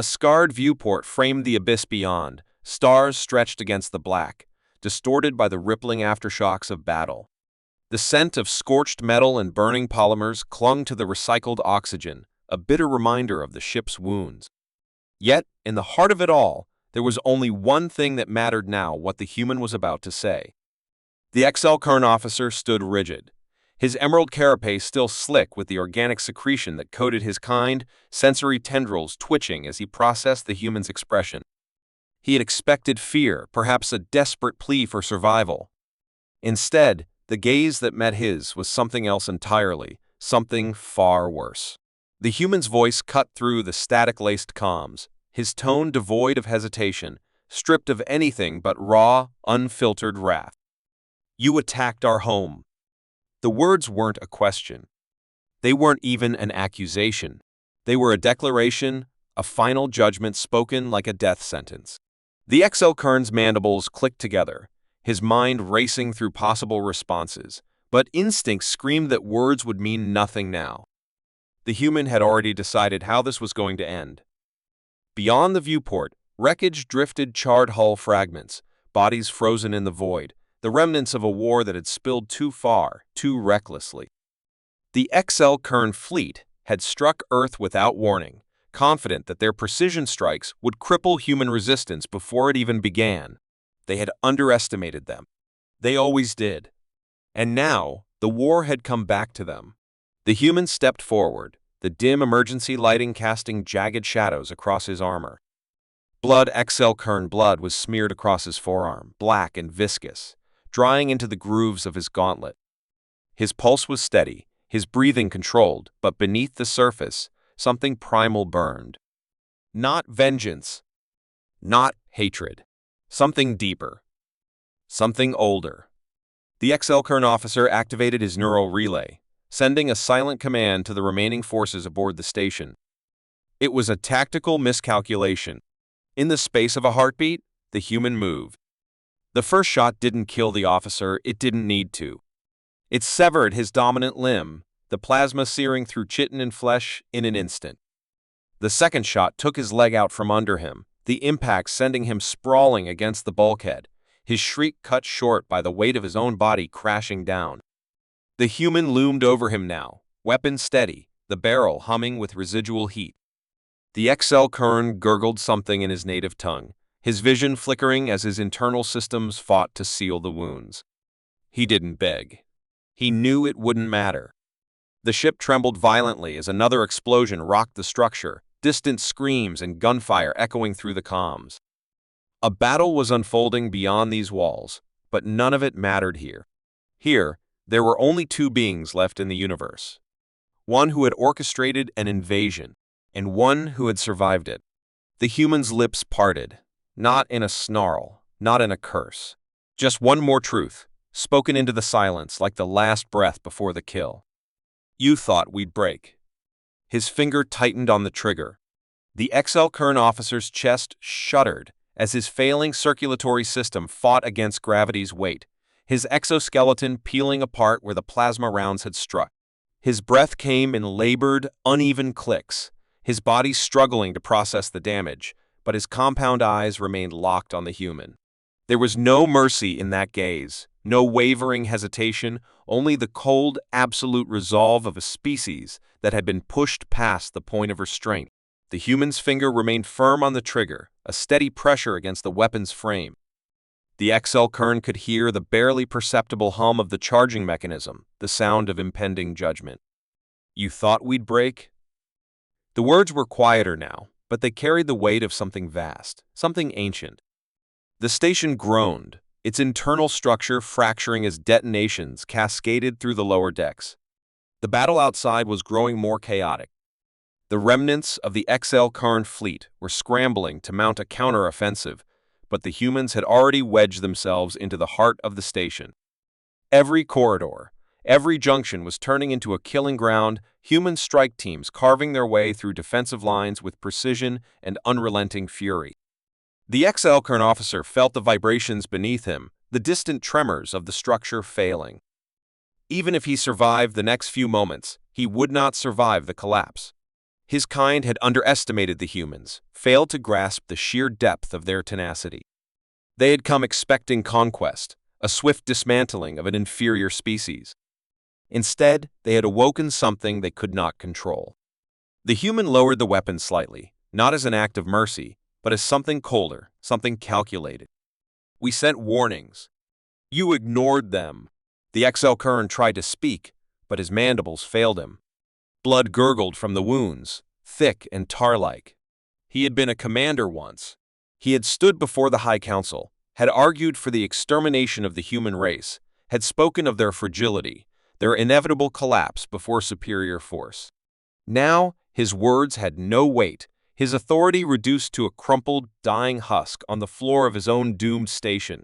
A scarred viewport framed the abyss beyond, stars stretched against the black, distorted by the rippling aftershocks of battle. The scent of scorched metal and burning polymers clung to the recycled oxygen, a bitter reminder of the ship's wounds. Yet, in the heart of it all, there was only one thing that mattered now: what the human was about to say. The XL Kern officer stood rigid, his emerald carapace still slick with the organic secretion that coated his kind, sensory tendrils twitching as he processed the human's expression. He had expected fear, perhaps a desperate plea for survival. Instead, the gaze that met his was something else entirely, something far worse. The human's voice cut through the static-laced comms, his tone devoid of hesitation, stripped of anything but raw, unfiltered wrath. "You attacked our home." The words weren't a question. They weren't even an accusation. They were a declaration, a final judgment spoken like a death sentence. The XL Kern's mandibles clicked together, his mind racing through possible responses, but instinct screamed that words would mean nothing now. The human had already decided how this was going to end. Beyond the viewport, wreckage drifted, charred hull fragments, bodies frozen in the void, the remnants of a war that had spilled too far, too recklessly. The XL Kern fleet had struck Earth without warning, confident that their precision strikes would cripple human resistance before it even began. They had underestimated them. They always did. And now, the war had come back to them. The human stepped forward, the dim emergency lighting casting jagged shadows across his armor. Blood, XL Kern blood, was smeared across his forearm, black and viscous, drying into the grooves of his gauntlet. His pulse was steady, his breathing controlled, but beneath the surface, something primal burned. Not vengeance, not hatred, something deeper, something older. The XL Kern officer activated his neural relay, sending a silent command to the remaining forces aboard the station. It was a tactical miscalculation. In the space of a heartbeat, the human moved. The first shot didn't kill the officer, it didn't need to. It severed his dominant limb, the plasma searing through chitin and flesh in an instant. The second shot took his leg out from under him, the impact sending him sprawling against the bulkhead, his shriek cut short by the weight of his own body crashing down. The human loomed over him now, weapon steady, the barrel humming with residual heat. The XL Kern gurgled something in his native tongue, his vision flickering as his internal systems fought to seal the wounds. He didn't beg. He knew it wouldn't matter. The ship trembled violently as another explosion rocked the structure, distant screams and gunfire echoing through the comms. A battle was unfolding beyond these walls, but none of it mattered here. Here, there were only two beings left in the universe. One who had orchestrated an invasion, and one who had survived it. The human's lips parted, not in a snarl, not in a curse. Just one more truth, spoken into the silence like the last breath before the kill. "You thought we'd break." His finger tightened on the trigger. The XL Kern officer's chest shuddered as his failing circulatory system fought against gravity's weight, his exoskeleton peeling apart where the plasma rounds had struck. His breath came in labored, uneven clicks, his body struggling to process the damage, but his compound eyes remained locked on the human. There was no mercy in that gaze, no wavering hesitation, only the cold, absolute resolve of a species that had been pushed past the point of restraint. The human's finger remained firm on the trigger, a steady pressure against the weapon's frame. The XL Kern could hear the barely perceptible hum of the charging mechanism, the sound of impending judgment. "You thought we'd break?" The words were quieter now, but they carried the weight of something vast, something ancient. The station groaned, its internal structure fracturing as detonations cascaded through the lower decks. The battle outside was growing more chaotic. The remnants of the XL Kern fleet were scrambling to mount a counter-offensive, but the humans had already wedged themselves into the heart of the station. Every corridor, every junction was turning into a killing ground, human strike teams carving their way through defensive lines with precision and unrelenting fury. The XL Kern officer felt the vibrations beneath him, the distant tremors of the structure failing. Even if he survived the next few moments, he would not survive the collapse. His kind had underestimated the humans, failed to grasp the sheer depth of their tenacity. They had come expecting conquest, a swift dismantling of an inferior species. Instead, they had awoken something they could not control. The human lowered the weapon slightly, not as an act of mercy, but as something colder, something calculated. "We sent warnings. You ignored them." The XL Kern tried to speak, but his mandibles failed him. Blood gurgled from the wounds, thick and tar-like. He had been a commander once. He had stood before the High Council, had argued for the extermination of the human race, had spoken of their fragility, their inevitable collapse before superior force. Now, his words had no weight, his authority reduced to a crumpled, dying husk on the floor of his own doomed station.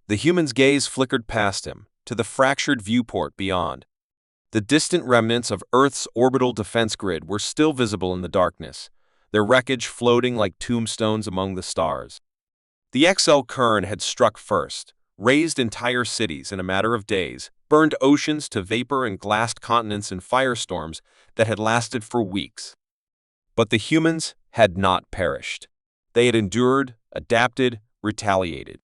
The human's gaze flickered past him, to the fractured viewport beyond. The distant remnants of Earth's orbital defense grid were still visible in the darkness, their wreckage floating like tombstones among the stars. The XL Kern had struck first, razed entire cities in a matter of days, burned oceans to vapor and glassed continents in firestorms that had lasted for weeks. But the humans had not perished. They had endured, adapted, retaliated.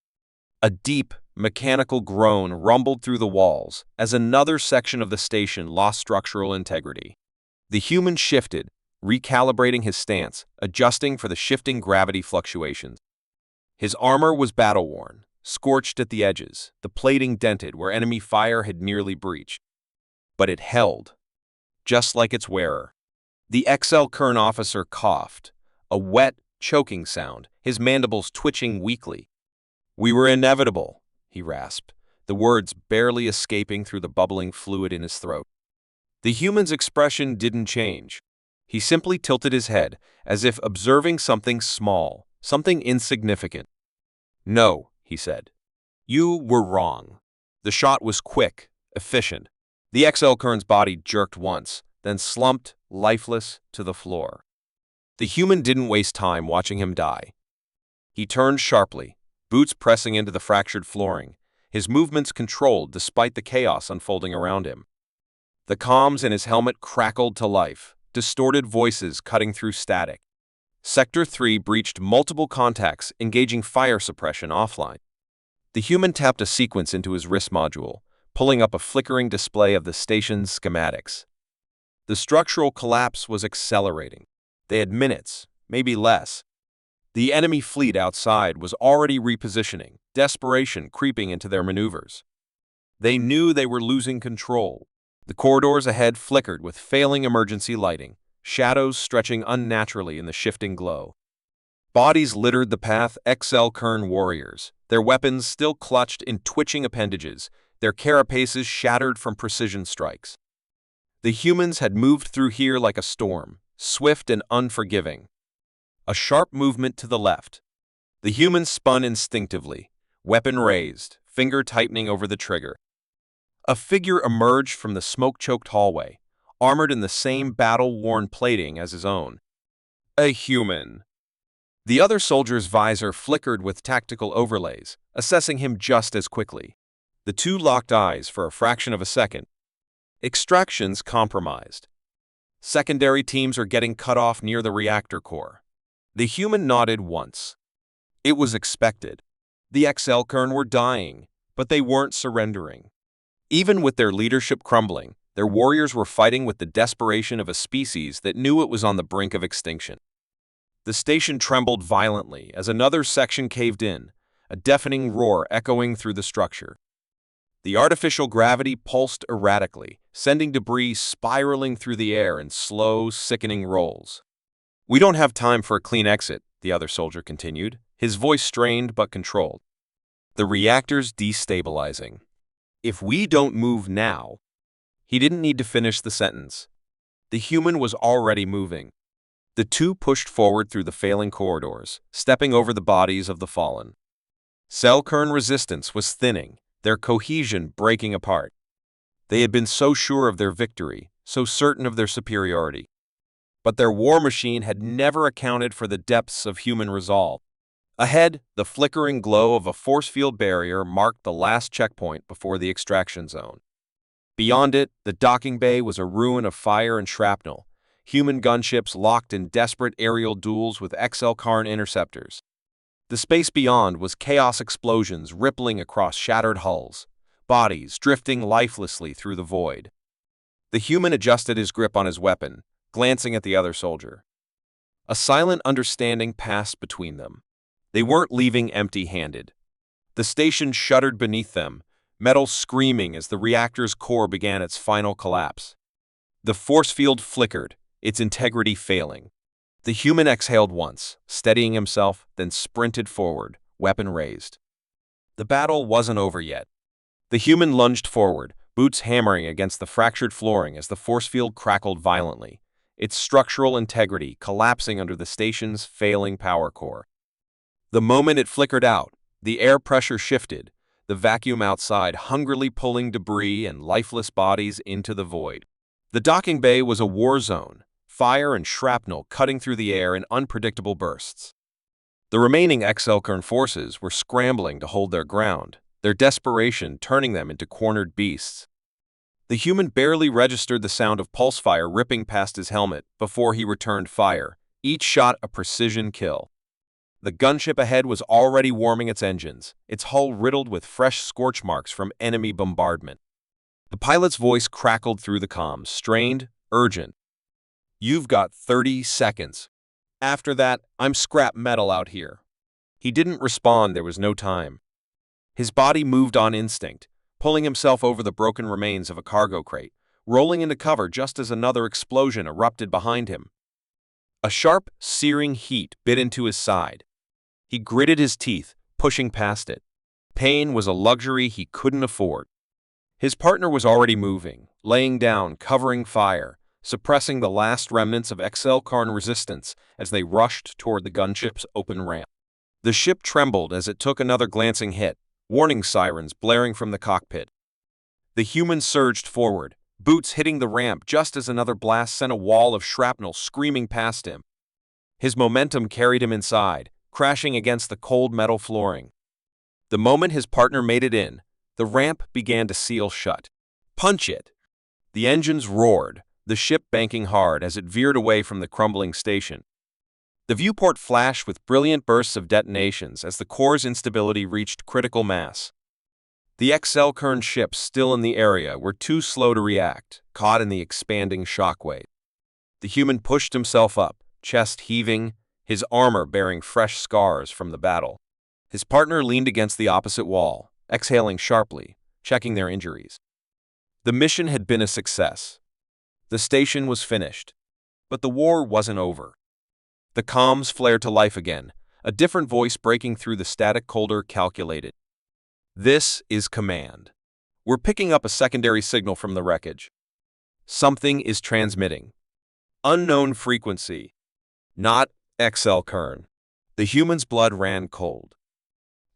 A deep, mechanical groan rumbled through the walls as another section of the station lost structural integrity. The human shifted, recalibrating his stance, adjusting for the shifting gravity fluctuations. His armor was battle-worn, scorched at the edges, the plating dented where enemy fire had nearly breached. But it held, just like its wearer. The XL Kern officer coughed, a wet, choking sound, his mandibles twitching weakly. "We were inevitable," he rasped, the words barely escaping through the bubbling fluid in his throat. The human's expression didn't change. He simply tilted his head, as if observing something small, something insignificant. "No," he said. "You were wrong." The shot was quick, efficient. The XL Kern's body jerked once, then slumped, lifeless, to the floor. The human didn't waste time watching him die. He turned sharply, boots pressing into the fractured flooring, his movements controlled despite the chaos unfolding around him. The comms in his helmet crackled to life, distorted voices cutting through static. Sector 3 breached multiple contacts, engaging fire suppression offline. The human tapped a sequence into his wrist module, pulling up a flickering display of the station's schematics. The structural collapse was accelerating. They had minutes, maybe less. The enemy fleet outside was already repositioning, desperation creeping into their maneuvers. They knew they were losing control. The corridors ahead flickered with failing emergency lighting, shadows stretching unnaturally in the shifting glow. Bodies littered the path. XL Kern warriors, their weapons still clutched in twitching appendages, their carapaces shattered from precision strikes. The humans had moved through here like a storm, swift and unforgiving. A sharp movement to the left. The humans spun instinctively, weapon raised, finger tightening over the trigger. A figure emerged from the smoke-choked hallway, armored in the same battle-worn plating as his own. A human. The other soldier's visor flickered with tactical overlays, assessing him just as quickly. The two locked eyes for a fraction of a second. Extractions compromised. Secondary teams are getting cut off near the reactor core. The human nodded once. It was expected. The XL Kern were dying, but they weren't surrendering. Even with their leadership crumbling, their warriors were fighting with the desperation of a species that knew it was on the brink of extinction. The station trembled violently as another section caved in, a deafening roar echoing through the structure. The artificial gravity pulsed erratically, sending debris spiraling through the air in slow, sickening rolls. "We don't have time for a clean exit," the other soldier continued, his voice strained but controlled. "The reactor's destabilizing. If we don't move now..." He didn't need to finish the sentence. The human was already moving. The two pushed forward through the failing corridors, stepping over the bodies of the fallen. Cell Kern resistance was thinning, their cohesion breaking apart. They had been so sure of their victory, so certain of their superiority. But their war machine had never accounted for the depths of human resolve. Ahead, the flickering glow of a force field barrier marked the last checkpoint before the extraction zone. Beyond it, the docking bay was a ruin of fire and shrapnel, human gunships locked in desperate aerial duels with XL-Karn interceptors. The space beyond was chaos, explosions rippling across shattered hulls, bodies drifting lifelessly through the void. The human adjusted his grip on his weapon, glancing at the other soldier. A silent understanding passed between them. They weren't leaving empty-handed. The station shuddered beneath them, metal screaming as the reactor's core began its final collapse. The force field flickered, its integrity failing. The human exhaled once, steadying himself, then sprinted forward, weapon raised. The battle wasn't over yet. The human lunged forward, boots hammering against the fractured flooring as the force field crackled violently, its structural integrity collapsing under the station's failing power core. The moment it flickered out, the air pressure shifted, the vacuum outside hungrily pulling debris and lifeless bodies into the void. The docking bay was a war zone, fire and shrapnel cutting through the air in unpredictable bursts. The remaining XL-Karn forces were scrambling to hold their ground, their desperation turning them into cornered beasts. The human barely registered the sound of pulse fire ripping past his helmet before he returned fire, each shot a precision kill. The gunship ahead was already warming its engines, its hull riddled with fresh scorch marks from enemy bombardment. The pilot's voice crackled through the comms, strained, urgent. "You've got 30 seconds. After that, I'm scrap metal out here." He didn't respond, there was no time. His body moved on instinct, pulling himself over the broken remains of a cargo crate, rolling into cover just as another explosion erupted behind him. A sharp, searing heat bit into his side. He gritted his teeth, pushing past it. Pain was a luxury he couldn't afford. His partner was already moving, laying down, covering fire, suppressing the last remnants of XL-Karn resistance as they rushed toward the gunship's open ramp. The ship trembled as it took another glancing hit, warning sirens blaring from the cockpit. The human surged forward, boots hitting the ramp just as another blast sent a wall of shrapnel screaming past him. His momentum carried him inside, crashing against the cold metal flooring. The moment his partner made it in, the ramp began to seal shut. "Punch it!" The engines roared, the ship banking hard as it veered away from the crumbling station. The viewport flashed with brilliant bursts of detonations as the core's instability reached critical mass. The XL-Karn ships still in the area were too slow to react, caught in the expanding shockwave. The human pushed himself up, chest heaving, his armor bearing fresh scars from the battle. His partner leaned against the opposite wall, exhaling sharply, checking their injuries. The mission had been a success. The station was finished. But the war wasn't over. The comms flared to life again, a different voice breaking through the static, colder, calculated. "This is command. We're picking up a secondary signal from the wreckage. Something is transmitting. Unknown frequency. Not XL-Karn." The human's blood ran cold.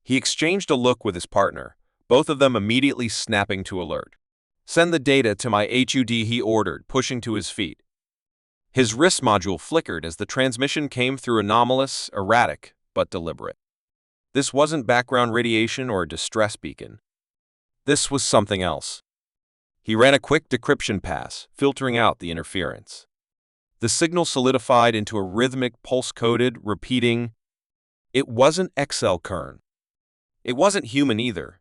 He exchanged a look with his partner, both of them immediately snapping to alert. "Send the data to my HUD," he ordered, pushing to his feet. His wrist module flickered as the transmission came through anomalous, erratic, but deliberate. This wasn't background radiation or a distress beacon. This was something else. He ran a quick decryption pass, filtering out the interference. The signal solidified into a rhythmic, pulse-coded, repeating. It wasn't XL-Karn. It wasn't human either.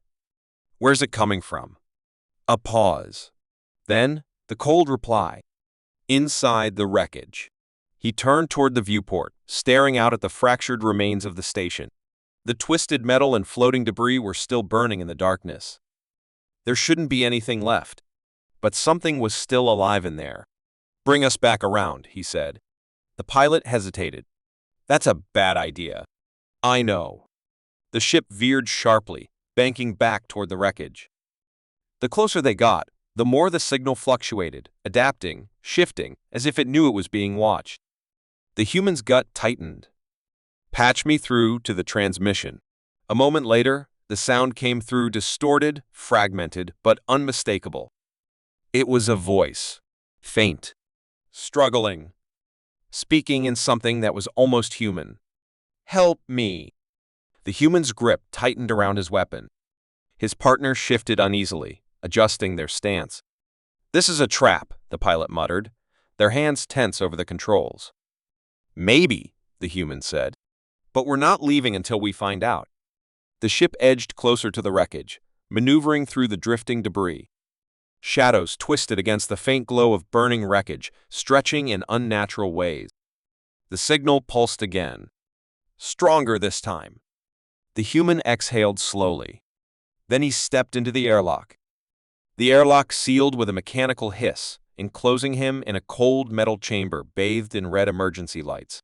Where's it coming from? A pause. Then, the cold reply. Inside the wreckage. He turned toward the viewport, staring out at the fractured remains of the station. The twisted metal and floating debris were still burning in the darkness. There shouldn't be anything left. But something was still alive in there. "Bring us back around," he said. The pilot hesitated. "That's a bad idea." "I know." The ship veered sharply, banking back toward the wreckage. The closer they got, the more the signal fluctuated, adapting, shifting, as if it knew it was being watched. The human's gut tightened. "Patch me through to the transmission." A moment later, the sound came through, distorted, fragmented, but unmistakable. It was a voice. Faint. Struggling. Speaking in something that was almost human. "Help me." The human's grip tightened around his weapon. His partner shifted uneasily, adjusting their stance. "This is a trap," the pilot muttered. their hands tense over the controls. "Maybe," the human said. "But we're not leaving until we find out." The ship edged closer to the wreckage, maneuvering through the drifting debris. Shadows twisted against the faint glow of burning wreckage, stretching in unnatural ways. The signal pulsed again. Stronger this time. The human exhaled slowly. Then he stepped into the airlock. The airlock sealed with a mechanical hiss, enclosing him in a cold metal chamber bathed in red emergency lights.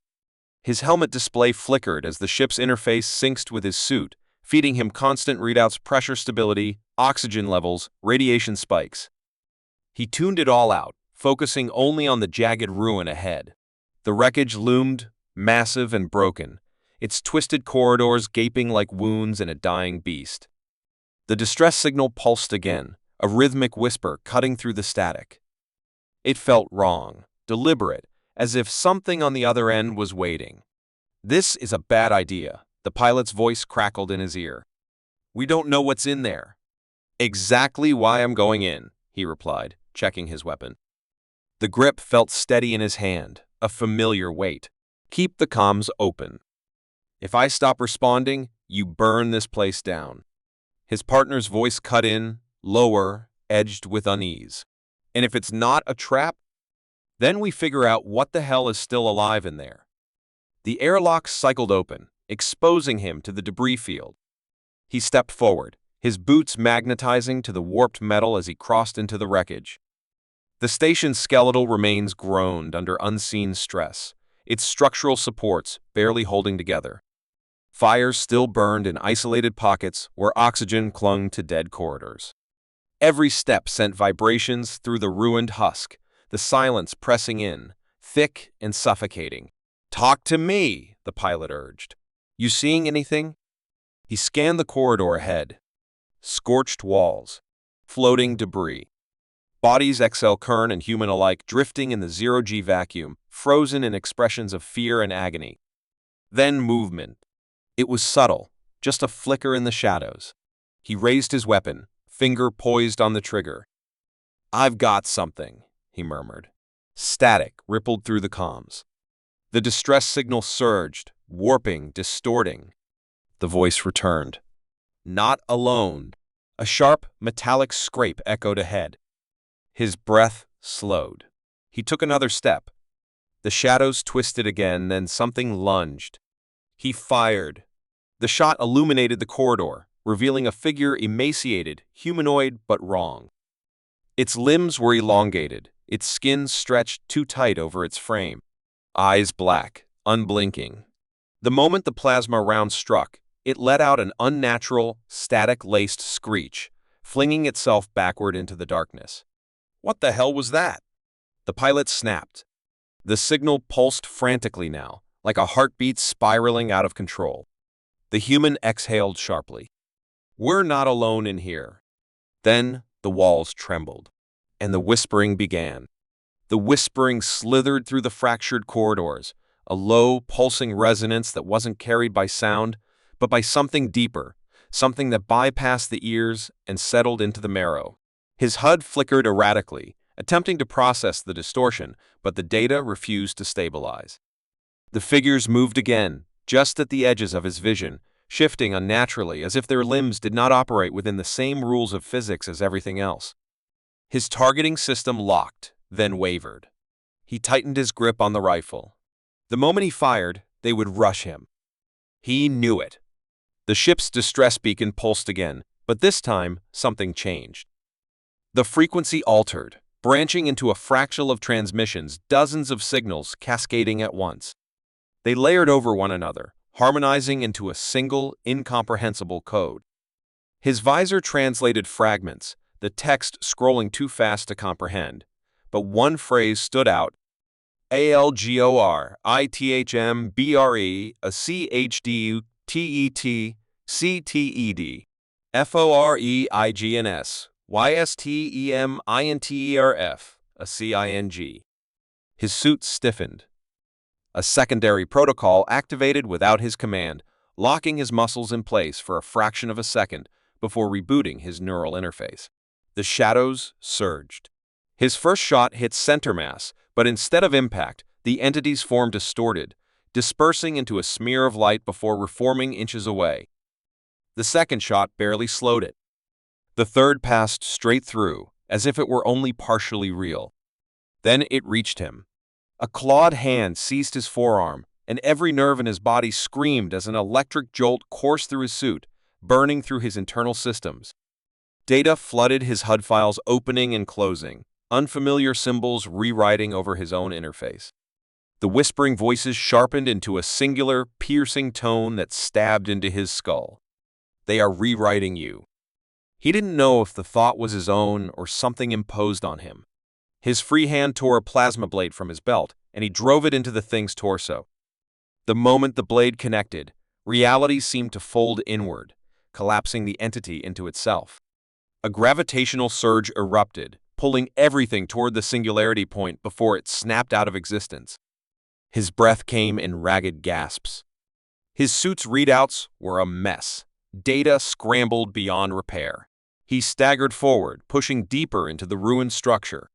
His helmet display flickered as the ship's interface synced with his suit, feeding him constant readouts: pressure stability, oxygen levels, radiation spikes. He tuned it all out, focusing only on the jagged ruin ahead. The wreckage loomed, massive and broken, its twisted corridors gaping like wounds in a dying beast. The distress signal pulsed again, a rhythmic whisper cutting through the static. It felt wrong, deliberate, as if something on the other end was waiting. "This is a bad idea," the pilot's voice crackled in his ear. "We don't know what's in there." "Exactly why I'm going in," he replied, checking his weapon. The grip felt steady in his hand, a familiar weight. "Keep the comms open. If I stop responding, you burn this place down." His partner's voice cut in, lower, edged with unease. "And if it's not a trap, then we figure out what the hell is still alive in there." The airlock cycled open, exposing him to the debris field. He stepped forward, his boots magnetizing to the warped metal as he crossed into the wreckage. The station's skeletal remains groaned under unseen stress, its structural supports barely holding together. Fires still burned in isolated pockets where oxygen clung to dead corridors. Every step sent vibrations through the ruined husk, the silence pressing in, thick and suffocating. "Talk to me," the pilot urged. "You seeing anything?" He scanned the corridor ahead. Scorched walls, floating debris. Bodies XL Kern and human alike drifting in the zero-G vacuum, frozen in expressions of fear and agony. Then movement. It was subtle, just a flicker in the shadows. He raised his weapon, finger poised on the trigger. "I've got something," he murmured. Static rippled through the comms. The distress signal surged, warping, distorting. The voice returned. "Not alone." A sharp, metallic scrape echoed ahead. His breath slowed. He took another step. The shadows twisted again, then something lunged. He fired. The shot illuminated the corridor, revealing a figure emaciated, humanoid, but wrong. Its limbs were elongated, its skin stretched too tight over its frame. Eyes black, unblinking. The moment the plasma round struck, it let out an unnatural, static-laced screech, flinging itself backward into the darkness. "What the hell was that?" The pilot snapped. The signal pulsed frantically now, like a heartbeat spiraling out of control. The human exhaled sharply. "We're not alone in here." Then the walls trembled, and the whispering began. The whispering slithered through the fractured corridors, a low, pulsing resonance that wasn't carried by sound, but by something deeper, something that bypassed the ears and settled into the marrow. His HUD flickered erratically, attempting to process the distortion, but the data refused to stabilize. The figures moved again, just at the edges of his vision, shifting unnaturally as if their limbs did not operate within the same rules of physics as everything else. His targeting system locked, then wavered. He tightened his grip on the rifle. The moment he fired, they would rush him. He knew it. The ship's distress beacon pulsed again, but this time something changed. The frequency altered, branching into a fractal of transmissions, dozens of signals cascading at once. They layered over one another, harmonizing into a single, incomprehensible code. His visor translated fragments, the text scrolling too fast to comprehend. But one phrase stood out. ALGORITHMBRE, a CHDUTET, CTED, FOREIGNS, YSTEMINTERF, a CING. His suit stiffened. A secondary protocol activated without his command, locking his muscles in place for a fraction of a second before rebooting his neural interface. The shadows surged. His first shot hit center mass, But instead of impact, the entities formed distorted, dispersing into a smear of light before reforming inches away. The second shot barely slowed it. The third passed straight through, as if it were only partially real. Then it reached him. A clawed hand seized his forearm, and every nerve in his body screamed as an electric jolt coursed through his suit, burning through his internal systems. Data flooded his HUD files, opening and closing, unfamiliar symbols rewriting over his own interface. The whispering voices sharpened into a singular, piercing tone that stabbed into his skull. "They are rewriting you." He didn't know if the thought was his own or something imposed on him. His free hand tore a plasma blade from his belt, and he drove it into the thing's torso. The moment the blade connected, reality seemed to fold inward, collapsing the entity into itself. A gravitational surge erupted, pulling everything toward the singularity point before it snapped out of existence. His breath came in ragged gasps. His suit's readouts were a mess. Data scrambled beyond repair. He staggered forward, pushing deeper into the ruined structure.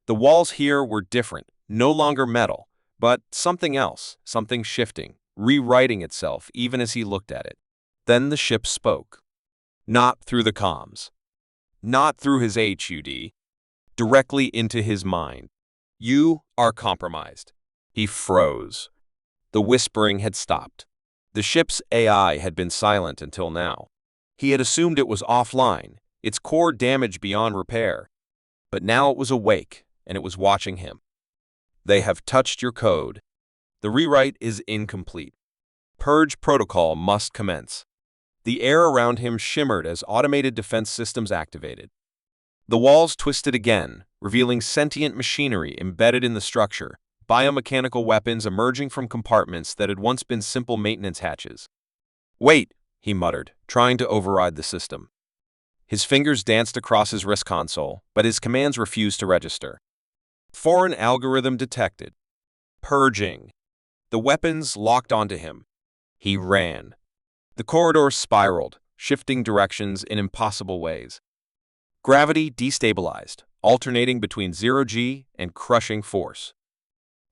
The walls here were different, no longer metal, but something else, something shifting, rewriting itself even as he looked at it. Then the ship spoke. Not through the comms. Not through his HUD. Directly into his mind. "You are compromised." He froze. The whispering had stopped. The ship's AI had been silent until now. He had assumed it was offline, its core damaged beyond repair. But now it was awake, and it was watching him. "They have touched your code. The rewrite is incomplete. Purge protocol must commence." The air around him shimmered as automated defense systems activated. The walls twisted again, revealing sentient machinery embedded in the structure, biomechanical weapons emerging from compartments that had once been simple maintenance hatches. "Wait," he muttered, trying to override the system. His fingers danced across his wrist console, but his commands refused to register. Foreign algorithm detected. Purging. The weapons locked onto him. He ran. The corridor spiraled, shifting directions in impossible ways. Gravity destabilized, alternating between zero-G and crushing force.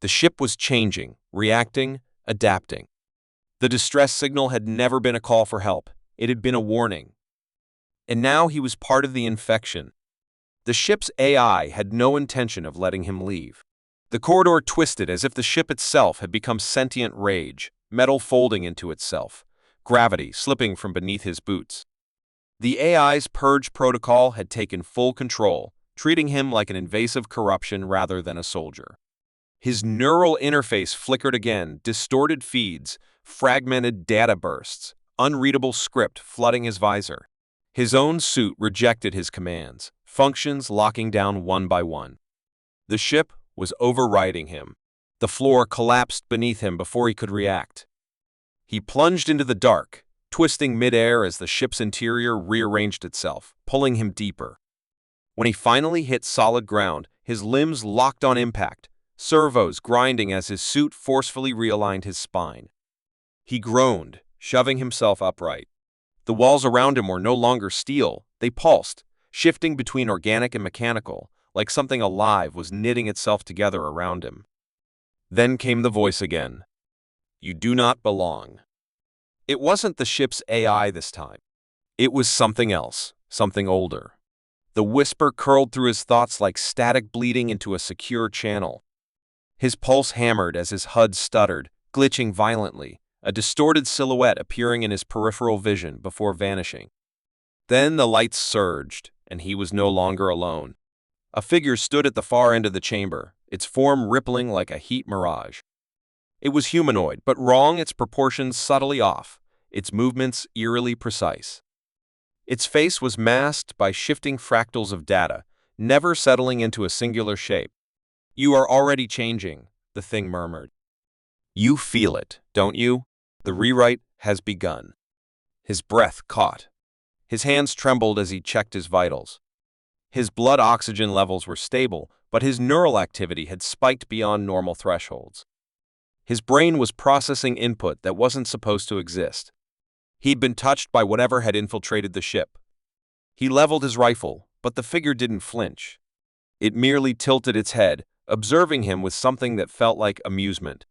The ship was changing, reacting, adapting. The distress signal had never been a call for help. It had been a warning. And now he was part of the infection. The ship's AI had no intention of letting him leave. The corridor twisted as if the ship itself had become sentient rage, metal folding into itself, gravity slipping from beneath his boots. The AI's purge protocol had taken full control, treating him like an invasive corruption rather than a soldier. His neural interface flickered again, distorted feeds, fragmented data bursts, unreadable script flooding his visor. His own suit rejected his commands, functions locking down one by one. The ship was overriding him. The floor collapsed beneath him before he could react. He plunged into the dark, twisting midair as the ship's interior rearranged itself, pulling him deeper. When he finally hit solid ground, his limbs locked on impact, servos grinding as his suit forcefully realigned his spine. He groaned, shoving himself upright. The walls around him were no longer steel, they pulsed, shifting between organic and mechanical, like something alive was knitting itself together around him. Then came the voice again. "You do not belong." It wasn't the ship's AI this time. It was something else, something older. The whisper curled through his thoughts like static bleeding into a secure channel. His pulse hammered as his HUD stuttered, glitching violently, a distorted silhouette appearing in his peripheral vision before vanishing. Then the lights surged, and he was no longer alone. A figure stood at the far end of the chamber, its form rippling like a heat mirage. It was humanoid, but wrong, its proportions subtly off, its movements eerily precise. Its face was masked by shifting fractals of data, never settling into a singular shape. "You are already changing," the thing murmured. "You feel it, don't you? The rewrite has begun." His breath caught. His hands trembled as he checked his vitals. His blood oxygen levels were stable, but his neural activity had spiked beyond normal thresholds. His brain was processing input that wasn't supposed to exist. He'd been touched by whatever had infiltrated the ship. He leveled his rifle, but the figure didn't flinch. It merely tilted its head, observing him with something that felt like amusement.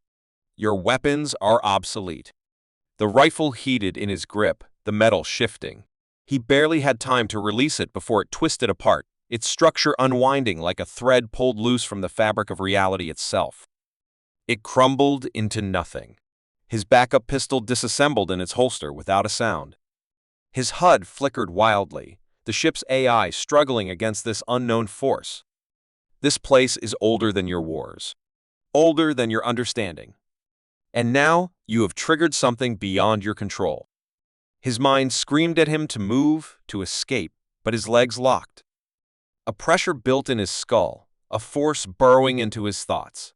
"Your weapons are obsolete." The rifle heated in his grip, the metal shifting. He barely had time to release it before it twisted apart, its structure unwinding like a thread pulled loose from the fabric of reality itself. It crumbled into nothing. His backup pistol disassembled in its holster without a sound. His HUD flickered wildly, the ship's AI struggling against this unknown force. This place is older than your wars, older than your understanding. And now you have triggered something beyond your control. His mind screamed at him to move, to escape, but his legs locked. A pressure built in his skull, a force burrowing into his thoughts.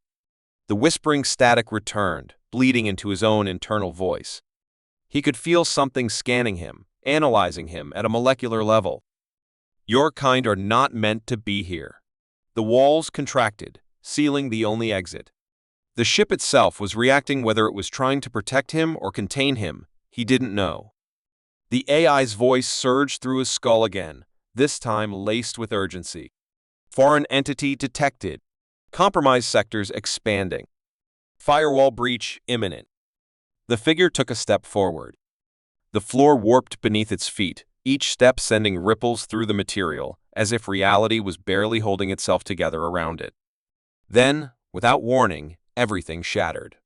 The whispering static returned, bleeding into his own internal voice. He could feel something scanning him, analyzing him at a molecular level. "Your kind are not meant to be here." The walls contracted, sealing the only exit. The ship itself was reacting, whether it was trying to protect him or contain him, he didn't know. The AI's voice surged through his skull again, this time laced with urgency. "Foreign entity detected. Compromised sectors expanding. Firewall breach imminent." The figure took a step forward. The floor warped beneath its feet, each step sending ripples through the material, as if reality was barely holding itself together around it. Then, without warning, everything shattered.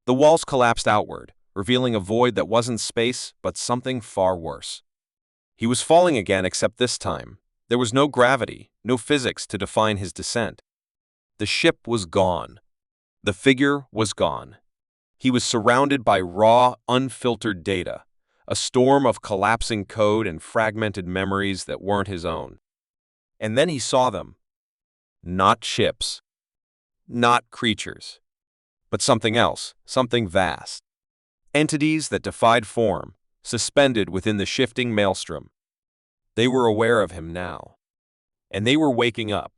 The walls collapsed outward, revealing a void that wasn't space, but something far worse. He was falling again, except this time, there was no gravity, no physics to define his descent. The ship was gone. The figure was gone. He was surrounded by raw, unfiltered data, a storm of collapsing code and fragmented memories that weren't his own. And then he saw them. Not ships. Not creatures. But something else, something vast. Entities that defied form, suspended within the shifting maelstrom. They were aware of him now. And they were waking up.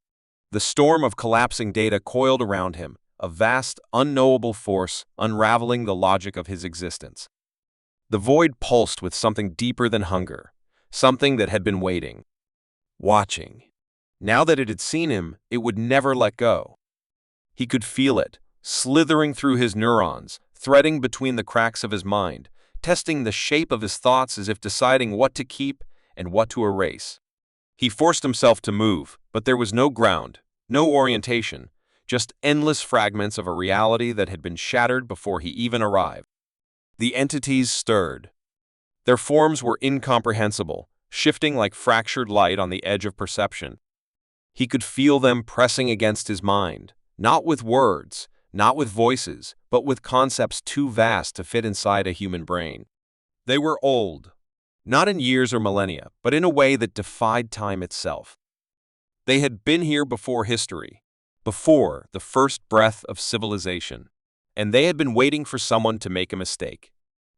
The storm of collapsing data coiled around him, a vast, unknowable force unraveling the logic of his existence. The void pulsed with something deeper than hunger, something that had been waiting, watching. Now that it had seen him, it would never let go. He could feel it, slithering through his neurons, threading between the cracks of his mind, testing the shape of his thoughts as if deciding what to keep and what to erase. He forced himself to move, but there was no ground, no orientation, just endless fragments of a reality that had been shattered before he even arrived. The entities stirred. Their forms were incomprehensible, shifting like fractured light on the edge of perception. He could feel them pressing against his mind, not with words, not with voices, but with concepts too vast to fit inside a human brain. They were old, not in years or millennia, but in a way that defied time itself. They had been here before history, before the first breath of civilization, and they had been waiting for someone to make a mistake.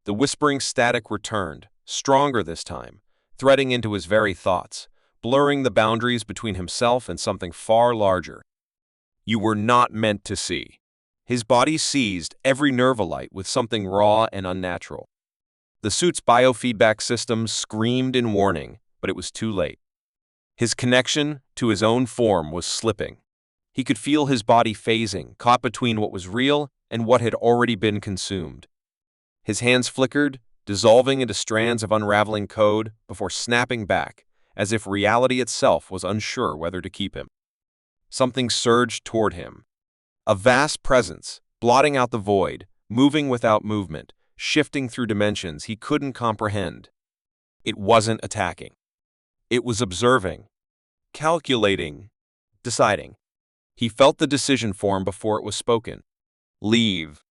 The whispering static returned, stronger this time, threading into his very thoughts, blurring the boundaries between himself and something far larger. "You were not meant to see." His body seized every nerve alight with something raw and unnatural. The suit's biofeedback system screamed in warning, but it was too late. His connection to his own form was slipping. He could feel his body phasing, caught between what was real and what had already been consumed. His hands flickered, dissolving into strands of unraveling code before snapping back, as if reality itself was unsure whether to keep him. Something surged toward him. A vast presence, blotting out the void, moving without movement, shifting through dimensions he couldn't comprehend. It wasn't attacking. It was observing, calculating, deciding. He felt the decision form before it was spoken. Leave.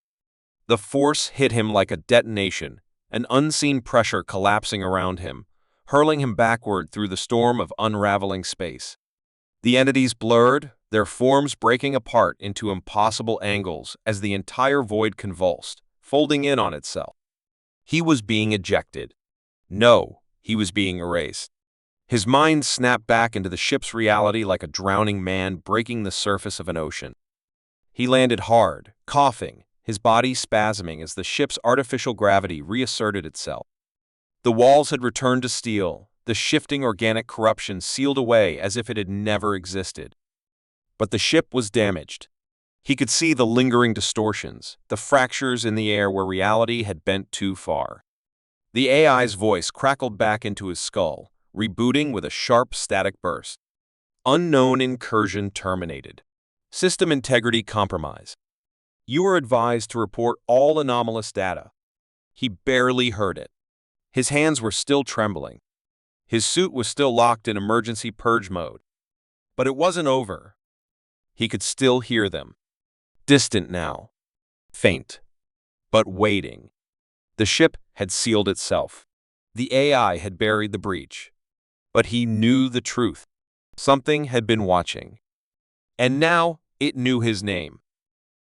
The force hit him like a detonation, an unseen pressure collapsing around him, hurling him backward through the storm of unraveling space. The entities blurred, their forms breaking apart into impossible angles as the entire void convulsed, folding in on itself. He was being ejected. No, he was being erased. His mind snapped back into the ship's reality like a drowning man breaking the surface of an ocean. He landed hard, coughing, his body spasming as the ship's artificial gravity reasserted itself. The walls had returned to steel, the shifting organic corruption sealed away as if it had never existed. But the ship was damaged. He could see the lingering distortions, the fractures in the air where reality had bent too far. The AI's voice crackled back into his skull, rebooting with a sharp static burst. Unknown incursion terminated. System integrity compromise. You are advised to report all anomalous data. He barely heard it. His hands were still trembling. His suit was still locked in emergency purge mode. But it wasn't over. He could still hear them. Distant now. Faint. But waiting. The ship had sealed itself. The AI had buried the breach. But he knew the truth. Something had been watching. And now it knew his name.